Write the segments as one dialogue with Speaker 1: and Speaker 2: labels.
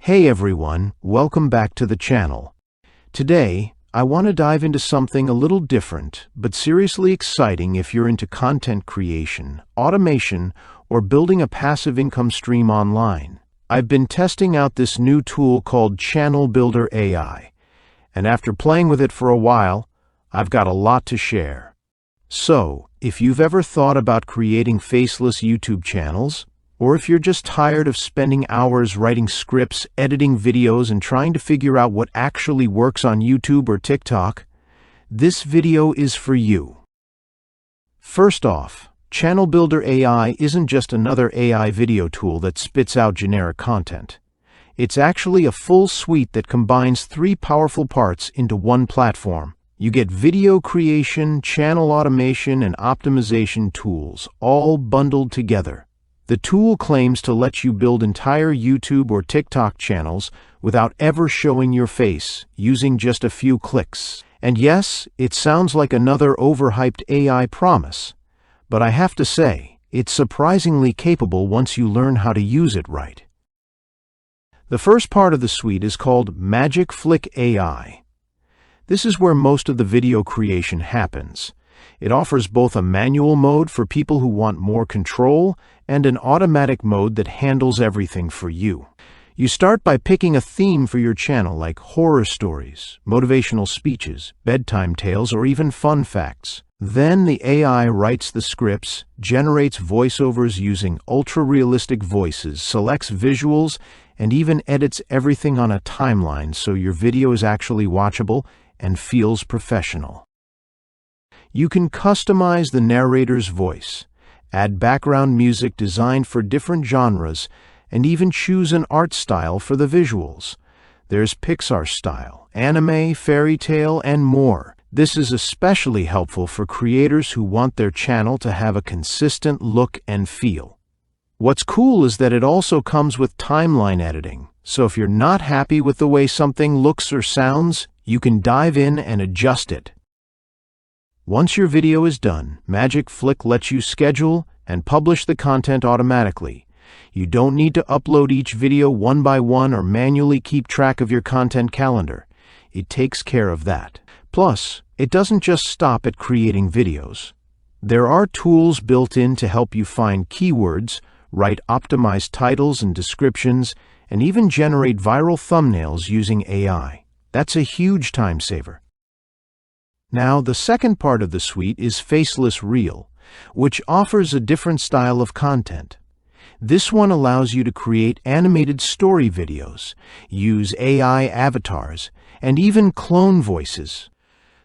Speaker 1: Hey everyone, welcome back to the channel. Today, I want to dive into something a little different, but seriously exciting if you're into content creation, automation, or building a passive income stream online. I've been testing out this new tool called ChannelBuilderAI, and after playing with it for a while, I've got a lot to share. So, if you've ever thought about creating faceless YouTube channels, or if you're just tired of spending hours writing scripts, editing videos, and trying to figure out what actually works on YouTube or TikTok, this video is for you. First off, ChannelBuilderAI isn't just another AI video tool that spits out generic content. It's actually a full suite that combines three powerful parts into one platform. You get video creation, channel automation, and optimization tools, all bundled together. The tool claims to let you build entire YouTube or TikTok channels without ever showing your face, using just a few clicks. And yes, it sounds like another overhyped AI promise, but I have to say, it's surprisingly capable once you learn how to use it right. The first part of the suite is called Magic Flick AI. This is where most of the video creation happens. It offers both a manual mode for people who want more control and an automatic mode that handles everything for you. You start by picking a theme for your channel like horror stories, motivational speeches, bedtime tales, or even fun facts. Then the AI writes the scripts, generates voiceovers using ultra-realistic voices, selects visuals, and even edits everything on a timeline so your video is actually watchable and feels professional. You can customize the narrator's voice, add background music designed for different genres, and even choose an art style for the visuals. There's Pixar style, anime, fairy tale, and more. This is especially helpful for creators who want their channel to have a consistent look and feel. What's cool is that it also comes with timeline editing, so if you're not happy with the way something looks or sounds, you can dive in and adjust it. Once your video is done, Magic Flick lets you schedule and publish the content automatically. You don't need to upload each video one by one or manually keep track of your content calendar. It takes care of that. Plus, it doesn't just stop at creating videos. There are tools built in to help you find keywords, write optimized titles and descriptions, and even generate viral thumbnails using AI. That's a huge time saver. Now, the second part of the suite is Faceless Reel, which offers a different style of content. This one allows you to create animated story videos, use AI avatars, and even clone voices.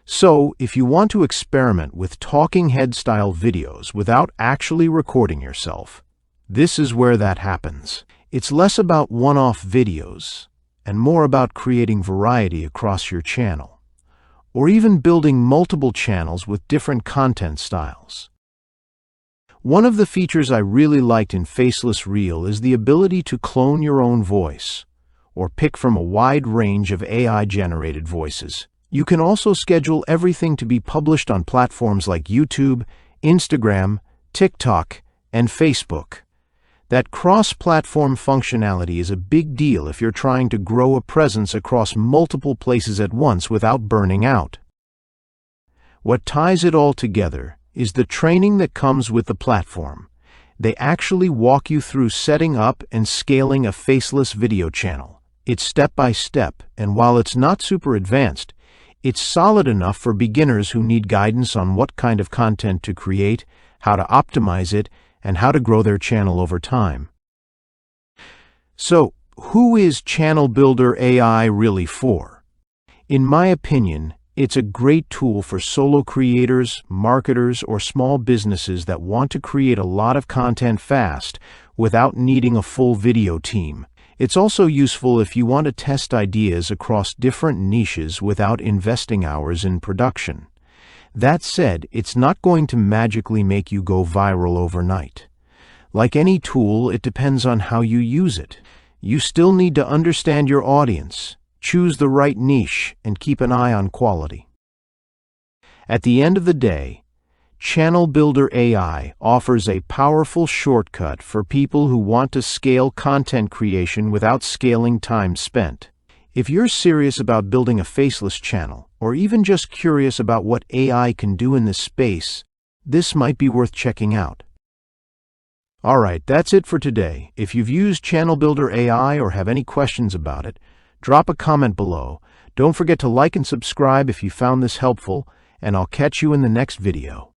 Speaker 1: So, if you want to experiment with talking head-style videos without actually recording yourself, this is where that happens. It's less about one-off videos and more about creating variety across your channel, or even building multiple channels with different content styles. One of the features I really liked in Faceless Reel is the ability to clone your own voice, or pick from a wide range of AI-generated voices. You can also schedule everything to be published on platforms like YouTube, Instagram, TikTok, and Facebook. That cross-platform functionality is a big deal if you're trying to grow a presence across multiple places at once without burning out. What ties it all together is the training that comes with the platform. They actually walk you through setting up and scaling a faceless video channel. It's step by step, and while it's not super advanced, it's solid enough for beginners who need guidance on what kind of content to create, how to optimize it, and how to grow their channel over time. So, who is ChannelBuilderAI really for? In my opinion, it's a great tool for solo creators, marketers, or small businesses that want to create a lot of content fast without needing a full video team. It's also useful if you want to test ideas across different niches without investing hours in production. That said, it's not going to magically make you go viral overnight. Like any tool, it depends on how you use it. You still need to understand your audience, choose the right niche, and keep an eye on quality. At the end of the day, ChannelBuilderAI offers a powerful shortcut for people who want to scale content creation without scaling time spent. If you're serious about building a faceless channel, or even just curious about what AI can do in this space, this might be worth checking out. Alright, that's it for today. If you've used ChannelBuilderAI or have any questions about it, drop a comment below. Don't forget to like and subscribe if you found this helpful, and I'll catch you in the next video.